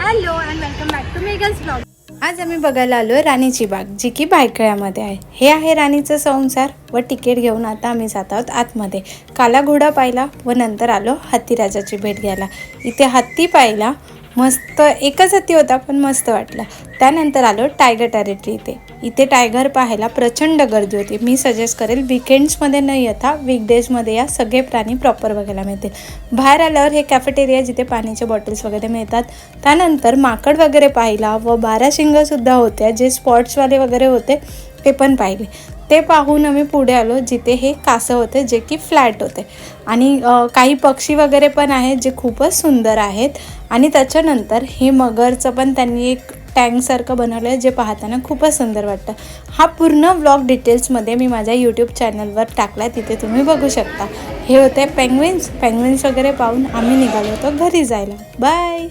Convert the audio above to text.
Hello and welcome back to Megan's blog. आज आम्ही बघायला आलो राणीची बाग, जी की भायखळ्यामध्ये आहे। हे आहे राणीचं संसार व तिकीट घेऊन आता आम्ही जात आहोत आतमध्ये। काला घोडा पाहिला व नंतर आलो हत्तीराजाची भेट घ्यायला। इथे हत्ती पाहिला, मस्त एकच हत्ती होता पण मस्त वाटला। त्यानंतर आलो टायगर टेरिटरी। इथे टायगर पाहायला प्रचंड गर्दी होती। मी सजेस्ट करेल वीकेंड्समध्ये न येता वीकडेजमध्ये या, सगळे प्राणी प्रॉपर बघायला मिळतील। बाहेर आल्यावर हे कॅफेटेरिया जिथे पाण्याचे बॉटल्स वगैरे मिळतात। त्यानंतर माकड वगैरे पाहिला व बाराशिंगसुद्धा होत्या, जे स्पॉट्सवाले वगैरे होते ते पण पाहिले। ते पाहून आम्ही पुढे आलो जिथे हे कासव होते, जे की फ्लॅट होते आणि काही पक्षी वगैरे पण आहेत जे खूपच सुंदर आहेत। आणि त्याच्यानंतर हे मगरचं पण त्यांनी एक टँकसारखं बनवलं आहे, जे पाहताना खूपच सुंदर वाटतं। हा पूर्ण व्लॉग डिटेल्समध्ये मी माझ्या यूट्यूब चॅनलवर टाकला आहे, तिथे तुम्ही बघू शकता। हे होते पेंग्विन्स वगैरे पाहून आम्ही निघालो होतो घरी जायला। बाय।